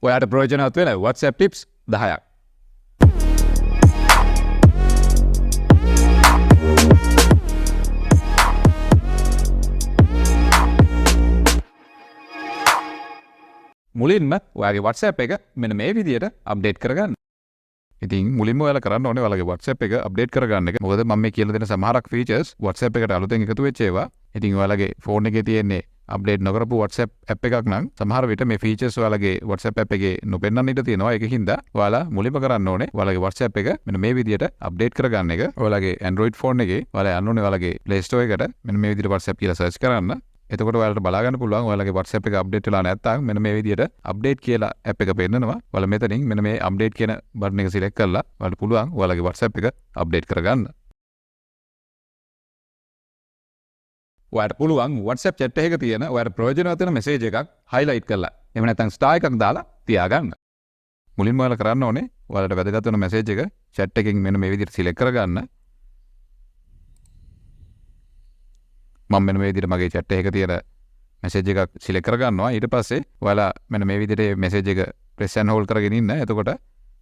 ඔයාට ප්‍රයෝජනවත් වෙන WhatsApp tips 10ක්. මුලින්ම ඔයාගේ WhatsApp එක මෙන්න මේ විදියට අප්ඩේට් කරගන්න. ඉතින් මුලින්ම ඔයාලා කරන්න ඕනේ ඔයාලගේ WhatsApp එක අප්ඩේට් කරගන්න එක. මොකද මම මේ කියලා දෙන සමහරක් ෆීචර්ස් WhatsApp එකට අලුතෙන් එකතු වෙච්ච ඒවා. ඉතින් ඔයාලගේ ෆෝන් එකේ තියෙන්නේ අප්ඩේට් නොකරපු WhatsApp app එකක් නම් සමහර විට මේ ෆීචර්ස් ඔයාලගේ WhatsApp app එකේ නොපෙන්නන්න ඉඩ තියෙනවා. ඒකින්ද ඔයාලා මුලින්ම කරන්න ඕනේ ඔයාලගේ WhatsApp එක මෙන්න මේ විදියට අප්ඩේට් කරගන්න එක. ඔයාලගේ Android ෆෝන් එකේ ඔයාලා යන්න ඕනේ ඔයාලගේ Play Store එකට මෙන්න මේ විදියට WhatsApp කියලා සර්ච් කරන්න. එතකොට ඔයාලට බලා ගන්න පුළුවන් ඔයාලගේ WhatsApp එක අප්ඩේට් වෙලා නැත්නම් මෙන්න මේ විදියට අප්ඩේට් කියලා app එක පෙන්නනවා. ඔයාලා මෙතනින් මෙන්න මේ අප්ඩේට් කියන බටන් එක සිලෙක්ට් කරලා ඔයාලට පුළුවන් ඔයාලගේ WhatsApp එක අප්ඩේට් කරගන්න. ඔයාලට පුළුවන් WhatsApp chat එකක තියෙන ඔයාලට ප්‍රයෝජනවත් වෙන මැසේජ් එකක් highlight කරලා එහෙම නැත්නම් star එකක් දාලා තියාගන්න. මුලින්ම ඔයාලා කරන්න ඕනේ ඔයාලට වැදගත් වෙන මැසේජ් එක chat එකකින් මෙන්න මේ විදියට සිලෙක්ට් කරගන්න. මම මෙන්න මේ විදිහට මගේ chat එකක තියෙන message එකක් select කරගන්නවා. ඊට පස්සේ ඔයාලා මෙන්න මේ විදිහට message එක press and hold කරගෙන ඉන්න. එතකොට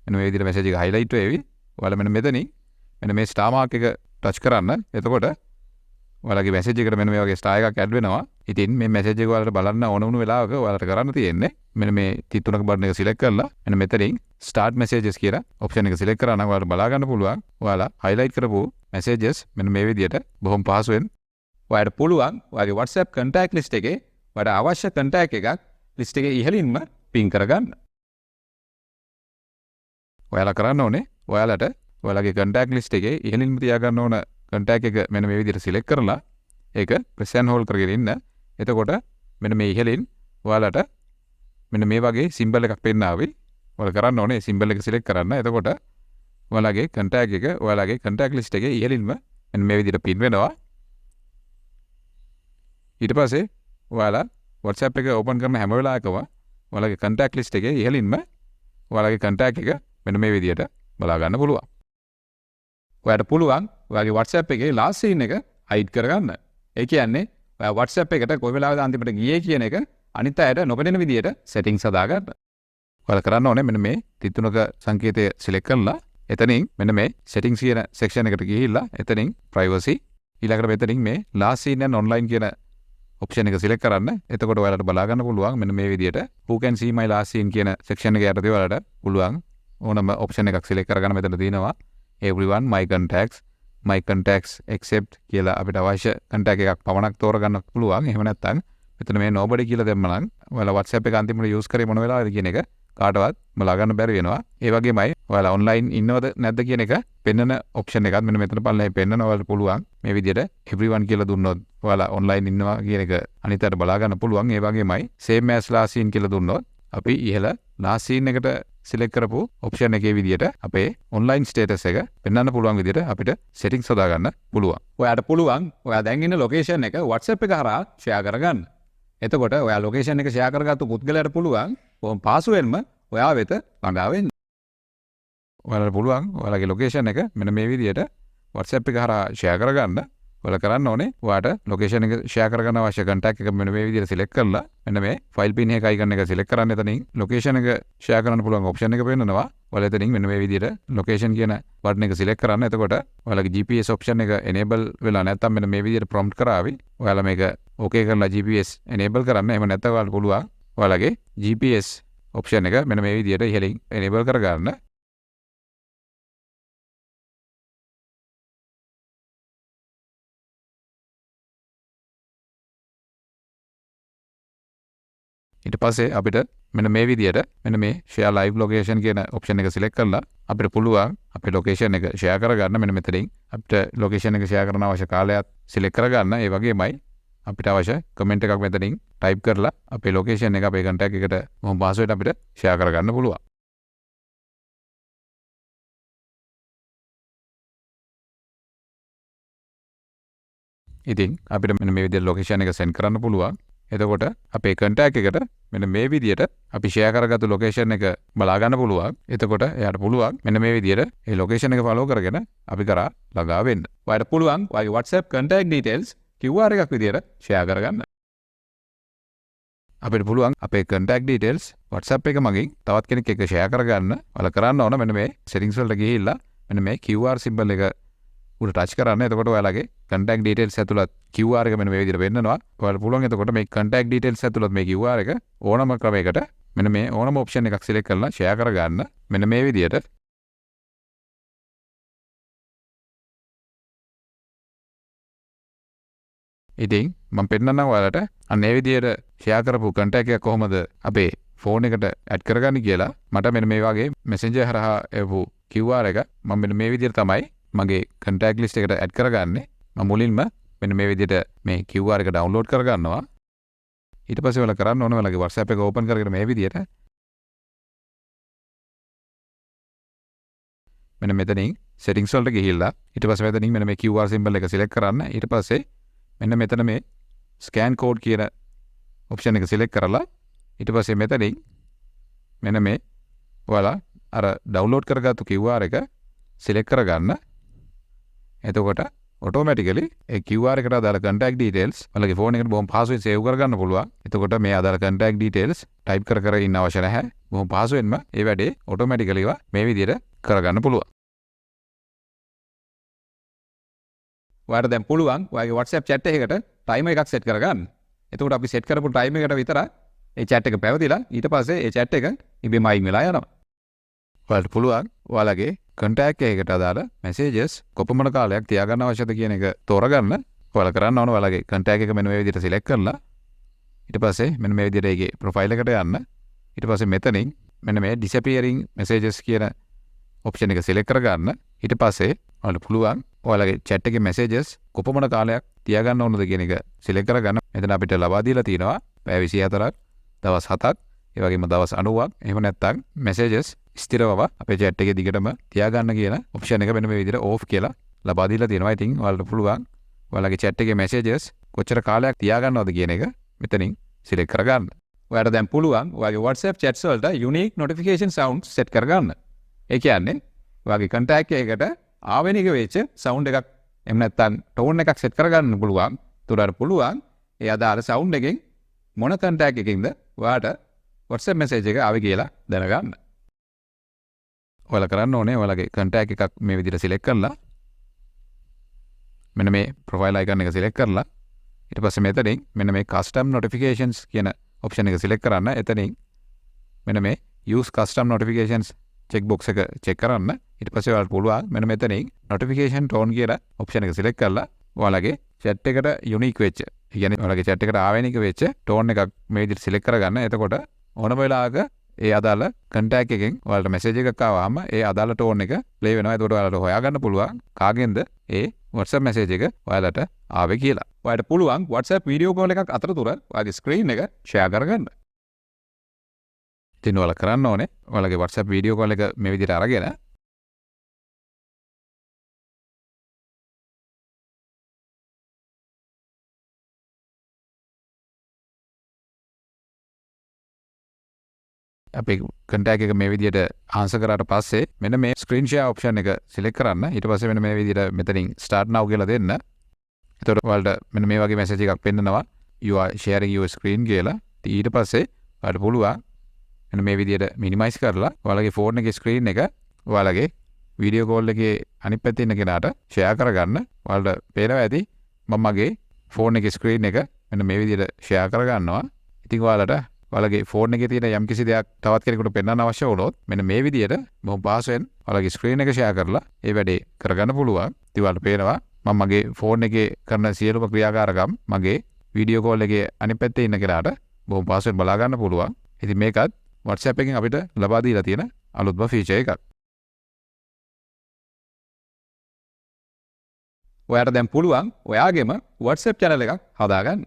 මෙන්න මේ විදිහට message එක highlight වෙවි. ඔයාලා මෙන්න මෙතනින් මෙන්න මේ star mark එක touch කරන්න. එතකොට ඔයාලගේ message එකට මෙන්න මේ වගේ star එකක් add වෙනවා. ඉතින් මේ message එක ඔයාලට බලන්න ඕන වුණු වෙලාවක ඔයාලට කරන්න තියෙන්නේ මෙන්න මේ තිත්තුනක බටන් එක select කරලා මෙන්න මෙතනින් start messages කියලා option එක select කරා නම් ඔයාලට බලා ගන්න පුළුවන්. ඔයාලා highlight කරපු messages මෙන්න මේ විදිහට බොහොම පහසුවෙන් ඔයාලට පුළුවන් ඔයාගේ WhatsApp contact list එකේ ඔයාලට අවශ්‍ය contact එකක් list එකේ ඉහළින්ම pin කරගන්න. ඔයාලා කරන්න ඕනේ ඔයාලට ඔයාලගේ contact list එකේ ඉහළින්ම තියාගන්න ඕන contact එක මෙන්න මේ විදිහට select කරලා ඒක press and hold කරගෙන ඉන්න. එතකොට මෙන්න මේ ඉහළින් ඔයාලට මෙන්න මේ වගේ symbol එකක් පෙන්නාවි. ඔයාලා කරන්න ඕනේ symbol එක select කරන්න. එතකොට ඔයාලගේ contact එක ඔයාලගේ contact list එකේ ඉහළින්ම මෙන්න මේ විදිහට pin වෙනවා. ඊට පස්සේ ඔයාලා WhatsApp එක ඕපන් කරන හැම වෙලාවකම ඔයාලගේ contact list එකේ ඉහළින්ම ඔයාලගේ contact එක මෙන්න මේ විදියට බලා ගන්න පුළුවන්. ඔයාලට පුළුවන් ඔයාගේ WhatsApp එකේ last scene එක hide කරගන්න. ඒ කියන්නේ ඔයා WhatsApp එකට කොයි වෙලාවද අන්තිමට ගියේ කියන එක අනිත් අයට නොපෙනෙන විදියට settings හදාගන්න. ඔයාලා කරන්න ඕනේ මෙන්න මේ තිත්තුනක සංකේතය select කරලා එතනින් මෙන්න මේ settings කියන section එකට ගිහිල්ලා එතනින් privacy ඊළඟට මෙතනින් මේ last scene and online කියන option එක select කරන්න. එතකොට ඔයාලට බලා ගන්න පුළුවන් මෙන්න මේ විදියට who can see my last scene කියන section එක යටතේ ඔයාලට පුළුවන් ඕනම option එකක් select කරගන්න. මෙතන තියෙනවා everyone, my contacts except කියලා අපිට අවශ්‍ය contact එකක් පමණක් තෝරගන්න පුළුවන්. එහෙම නැත්නම් මෙතන මේ nobody කියලා දැම්ම නම් ඔයාලා WhatsApp එක අන්තිමට use කරේ මොන වෙලාවද කියන එක කාටවත් බලා ගන්න බැරි වෙනවා. ඒ වගේමයි ඔයාලා online ඉන්නවද නැද්ද කියන එක පෙන්වන option එකත් මෙන්න මෙතන පල්ලේ පෙන්වන ඔයාලට පුළුවන් මේ විදියට everyone කියලා දුන්නොත් ඔයාලා online ඉන්නවා කියන එක අනිත් අයට බලා ගන්න පුළුවන්. ඒ වගේමයි same as last scene කියලා දුන්නොත් අපි ඉහළ last scene එකට select කරපු option එකේ විදියට අපේ online status එක පෙන්වන්න පුළුවන් විදියට අපිට settings හදා ගන්න පුළුවන්. ඔයාට පුළුවන් ඔයා දැන් ඉන්න location එක WhatsApp එක හරහා share කරගන්න. එතකොට ඔයා location එක share කරගත්තු පුද්ගලයාට පුළුවන් කොහොම පහසුවෙන්ම ඔයා වෙත ළඟා වෙන්න. ඔයාලට පුළුවන් ඔයාලගේ location එක මෙන්න මේ විදියට WhatsApp එක හරහා share කරගන්න. ඔයාලා කරන්න ඕනේ ඔයාට location එක share කරගන්න අවශ්‍ය contact එක මෙන්න මේ විදියට select කරලා මෙන්න මේ file pin එක icon එක select කරන්න. එතනින් location එක share කරන්න පුළුවන් option එක පෙන්නනවා. ඔයාලා එතනින් මෙන්න මේ විදියට location කියන button එක select කරන්න. එතකොට ඔයාලගේ GPS option එක enable වෙලා නැත්නම් මෙන්න මේ විදියට prompt කරાવી. ඔයාලා මේක okay කරලා GPS enable කරන්න. එහෙම නැත්නම් ඔයාලට පුළුවන් ඔයාලගේ GPS option එක මෙන්න මේ විදියට ඉහළින් enable කරගන්න. ඊට පස්සේ අපිට මෙන්න මේ විදියට මෙන්න මේ share live location කියන option එක select කරලා අපිට පුළුවන් අපේ location එක share කරගන්න. මෙන්න මෙතනින් අපිට location එක share කරන අවශ්‍ය කාලයක් select කරගන්න. ඒ වගේමයි අපිට අවශ්‍ය comment එකක් මෙතනින් type කරලා අපේ location එක අපේ contact එකට මොහොම පහසුවෙන් අපිට share කරගන්න පුළුවන්. ඉතින් අපිට මෙන්න මේ විදියට location එක send කරන්න පුළුවන්. එතකොට අපේ contact එකට මෙන්න මේ විදියට අපි share කරගත්තු location එක බලා ගන්න පුළුවන්. එතකොට එයාට පුළුවන් මෙන්න මේ විදියට ඒ location එක follow කරගෙන අපි කරා ළඟා වෙන්න. ඔයාලට පුළුවන් ඔයාගේ WhatsApp contact details QR එකක් විදියට share කරගන්න. අපිට පුළුවන් අපේ contact details WhatsApp එක මගින් තවත් කෙනෙක් එක්ක share කරගන්න. ඔයාලා කරන්න ඕන මෙන්න මේ settings වලට ගිහිල්ලා මෙන්න මේ QR symbol එක උඩ touch කරන්න. එතකොට ඔයාලගේ contact details ඇතුළත් QR එක මෙන්න මේ විදිහට වෙන්නනවා. ඔයාලට පුළුවන් එතකොට මේ contact details ඇතුළත් මේ QR එක ඕනම ක්‍රමයකට මෙන්න මේ ඕනම option එකක් select කරලා share කරගන්න. මෙන්න මේ විදිහට ඉතින් මම පෙන්නන්නම් ඔයාලට අන්න ඒ විදිහට ෂෙයා කරපු contact එක කොහොමද අපේ ෆෝන් එකට ඇඩ් කරගන්නේ කියලා. මට මෙන්න මේ වගේ messenger හරහා එවපු QR එක මම මෙන්න මේ විදිහට තමයි මගේ contact list එකට ඇඩ් කරගන්නේ. මම මුලින්ම මෙන්න මේ විදිහට මේ QR එක download කරගන්නවා. ඊට පස්සේ ඔයාලා කරන්න ඕන ඔයාලගේ WhatsApp එක open කරගෙන මේ විදිහට මෙන්න මෙතනින් settings වලට ගිහිල්ලා ඊට පස්සේ මෙතනින් මෙන්න මේ QR symbol එක select කරන්න. ඊට පස්සේ මෙන්න මෙතන මේ ස්කෑන් කෝඩ් කියන ඔප්ෂන් එක සිලෙක්ට් කරලා ඊට පස්සේ මෙතනින් මෙන්න මේ ඔයාලා අර ඩවුන්ලෝඩ් කරගත්තු QR එක සිලෙක්ට් කරගන්න. එතකොට ඔටෝමැටිකලි ඒ QR එකට අදාළ contact details ඔයාලගේ ෆෝන් එකට බොහොම පහසුවෙන් සේව් කරගන්න පුළුවන්. එතකොට මේ අදාළ contact details ටයිප් කර කර ඉන්න අවශ්‍ය නැහැ. බොහොම පහසුවෙන්ම ඒ වැඩේ ඔටෝමැටිකලිව මේ විදිහට කරගන්න පුළුවන්. ඔයාලට දැන් පුළුවන් ඔයාගේ WhatsApp chat එකකට timer එකක් set කරගන්න. එතකොට අපි set කරපු timer එකට විතර ඒ chat එක පැවතිලා ඊට පස්සේ ඒ chat එක ඉබේම අයින් වෙලා යනවා. ඔයාලට පුළුවන් ඔයාලගේ contact එකකට අදාළ messages කොපමණ කාලයක් තියාගන්න අවශ්‍යද කියන එක තෝරගන්න. ඔයාලා කරන්න ඕන ඔයාලගේ contact එක මෙන්න මේ විදිහට select කරලා ඊට පස්සේ මෙන්න මේ විදිහට ඒකේ profile එකට යන්න. ඊට පස්සේ මෙතනින් මෙන්න මේ disappearing messages කියන option එක select කරගන්න. ඊට පස්සේ ඔයාලට පුළුවන් ඔයාලගේ chat එකේ messages කොපමණ කාලයක් තියාගන්න ඕනද කියන එක select කරගන්න. මෙතන අපිට ලබා දීලා තියෙනවා පැය 24ක්, දවස් 7ක්, ඒ වගේම දවස් 90ක්. එහෙම නැත්නම් messages ස්ථිරවම අපේ chat එකේ දිගටම තියාගන්න කියන option එක මෙන්න මේ විදිහට off කියලා ලබා දීලා තියෙනවා. ඉතින් ඔයාලට පුළුවන් ඔයාලගේ chat එකේ messages කොච්චර කාලයක් තියාගන්නවද කියන එක මෙතනින් select කරගන්න. ඔයාලට දැන් පුළුවන් ඔයාගේ WhatsApp chats වලට unique notification sounds set කරගන්න. ඒ කියන්නේ ඔයාගේ contact එකකට ආවෙනික වෙච්ච sound එකක් එහෙම නැත්නම් tone එකක් set කරගන්න පුළුවන්. උඩට පුළුවන් ඒ අදාළ sound එකෙන් මොන contact එකකින්ද ඔයාට WhatsApp message එක ආවේ කියලා දැනගන්න. ඔයාලා කරන්න ඕනේ ඔයාලගේ contact එකක් මේ විදිහට select කරලා මෙන්න මේ profile icon එක select කරලා ඊට පස්සේ මෙතනින් මෙන්න මේ custom notifications කියන option එක select කරන්න. එතනින් මෙන්න මේ use custom notifications checkbox එක check කරන්න. ඊට පස්සේ ඔයාලට පුළුවන් මෙන්න මෙතනින් notification tone කියලා option එක select කරලා ඔයාලගේ chat එකට unique වෙච්ච, ඒ කියන්නේ ඔයාලගේ chat එකට ආවේනික වෙච්ච tone එකක් මේ විදිහට select කරගන්න. එතකොට ඕනම වෙලාවක ඒ අදාළ contact එකෙන් ඔයාලට message එකක් ආවම ඒ අදාළ tone එක play වෙනවා. එතකොට ඔයාලට හොයාගන්න පුළුවන් කාගෙන්ද ඒ WhatsApp message එක ඔයාලට ආවේ කියලා. ඔයාලට පුළුවන් WhatsApp video call එකක් අතරතුර ඔයාගේ screen එක share කරගන්න. ඉතින් ඔයාලා කරන්න ඕනේ ඔයාලගේ WhatsApp video call එක මේ විදිහට අරගෙන අපේ contact එක මේ විදිහට answer කරාට පස්සේ මෙන්න මේ screen share option එක select කරන්න. ඊට පස්සේ මෙන්න මේ විදිහට මෙතනින් start now කියලා දෙන්න. එතකොට ඔයාලට මෙන්න මේ වගේ message එකක් පෙන්නනවා you are sharing your screen කියලා. ඊට පස්සේ ඔයාලට පුළුවන් මෙන්න මේ විදිහට minimize කරලා ඔයාලගේ phone එකේ screen එක ඔයාලගේ video call එකේ අනිත් පැත්තේ ඉන්න කෙනාට share කරගන්න. ඔයාලට පේනවා ඇති මම මගේ phone එකේ screen එක මෙන්න මේ විදිහට share කරගන්නවා. ඉතින් ඔයාලට ඔයාලගේ ෆෝන් එකේ තියෙන යම්කිසි දෙයක් තවත් කෙනෙකුට පෙන්වන්න අවශ්‍ය වුණොත් මෙන්න මේ විදිහට බොහොම පහසුවෙන් ඔයාලගේ ස්ක්‍රීන් එක ෂෙයා කරලා ඒ වැඩේ කරගන්න පුළුවන්. ඉතින් ඔයාලට පේනවා මම මගේ ෆෝන් එකේ කරන සියලුම ක්‍රියාකාරකම් මගේ වීඩියෝ කෝල් එකේ අනිත් පැත්තේ ඉන්න කෙනාට බොහොම පහසුවෙන් බලා ගන්න පුළුවන්. ඉතින් මේකත් WhatsApp එකෙන් අපිට ලබා දීලා තියෙන අලුත්ම ෆීචර් එකක්. ඔයාට දැන් පුළුවන් ඔයාගේම WhatsApp channel එකක් හදාගන්න.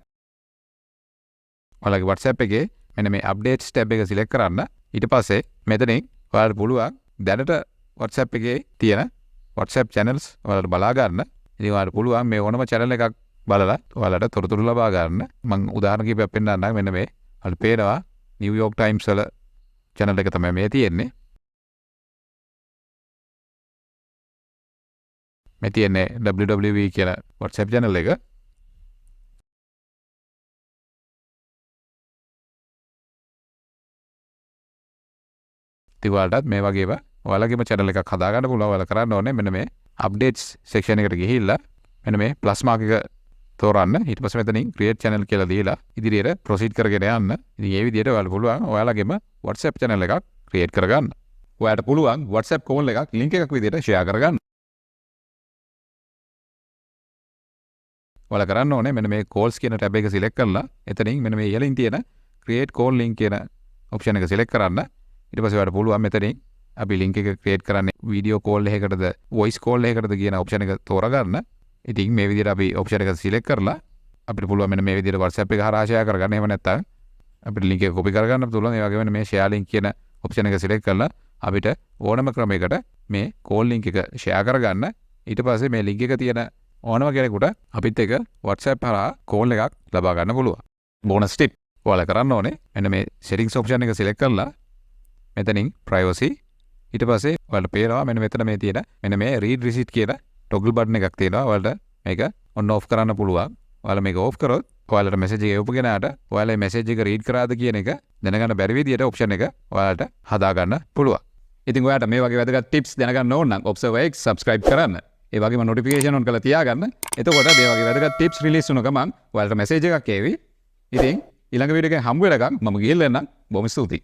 ඔයාලගේ WhatsApp එකේ මෙන්න මේ updates tab එක select කරන්න. ඊට පස්සේ මෙතනින් ඔයාලට පුළුවන් දැනට WhatsApp එකේ තියෙන WhatsApp channels ඔයාලට බලා ගන්න. ඉතින් ඔයාලට පුළුවන් මේ ඕනම channel එකක් බලලා ඔයාලට තොරතුරු ලබා ගන්න. මම උදාහරණ කිහිපයක් පෙන්නන්නම්. මෙන්න මේ ඔයාලට පේනවා New York Times වල channel එක තමයි මේ තියෙන්නේ. මේ තියෙන්නේ WWE කියන WhatsApp channel එක. ඉතින් ඔයාලටත් මේ වගේම ඔයාලගේම channel එකක් හදාගන්න පුළුවන්. ඔයාලා කරන්න ඕනේ මෙන්න මේ updates section එකට ගිහිල්ලා මෙන්න මේ plus mark එක තෝරන්න. ඊට පස්සේ මෙතනින් create channel කියලා දීලා ඉදිරියට proceed කරගෙන යන්න. ඉතින් මේ විදිහට ඔයාලා පුළුවන් ඔයාලගේම WhatsApp channel එකක් create කරගන්න. ඔයාලට පුළුවන් WhatsApp call එකක් link එකක් විදිහට share කරගන්න. ඔයාලා කරන්න ඕනේ මෙන්න මේ calls කියන tab එක select කරලා එතනින් මෙන්න මේ ඉහළින් තියෙන create call link කියන option එක select කරන්න. ඊට පස්සේ ඔයාලට පුළුවන් මෙතනින් අපි link එක create කරන්නේ video call එකකටද voice call එකකටද කියන option එක තෝරගන්න. ඉතින් මේ විදිහට අපි option එක select කරලා අපිට පුළුවන් මෙන්න මේ විදිහට WhatsApp එක හරහා share කරගන්න. එහෙම නැත්නම් අපිට link එක copy කරගන්න පුළුවන්. ඒ වගේම මේ share link කියන option එක select කරලා අපිට ඕනම ක්‍රමයකට මේ call link එක share කරගන්න. ඊට පස්සේ මේ link එක තියෙන ඕනම කෙනෙකුට අපිත් එක WhatsApp හරහා call එකක් ලබා ගන්න පුළුවන්. bonus tip ඔයාලා කරන්න ඕනේ මෙන්න මේ settings option එක select කරලා මෙතනින් privacy ඊට පස්සේ ඔයාලට පේනවා මෙන්න මෙතන මේ තියෙන මෙන්න මේ read receipt කියන toggle button එකක් තියෙනවා. ඔයාලට මේක on off කරන්න පුළුවන්. ඔයාලා මේක off කරොත් ඔයාලට message එක එවපු කෙනාට ඔයාලා මේ message එක read කරාද කියන එක දැනගන්න බැරි විදියට option එක ඔයාලට හදා ගන්න පුළුවන්. ඉතින් ඔයාලට මේ වගේ වැදගත් tips දැනගන්න ඕන නම් Observer X subscribe කරන්න. ඒ වගේම notification on කරලා තියාගන්න. එතකොට මේ වගේ වැදගත් tips release වුණ ගමන් ඔයාලට message එකක් එවි. ඉතින් ඊළඟ වීඩියෝ එකෙන් හම්බ වෙනකම් මම ගිහිල්ලා එන්නම්. බොහොම ස්තුතියි.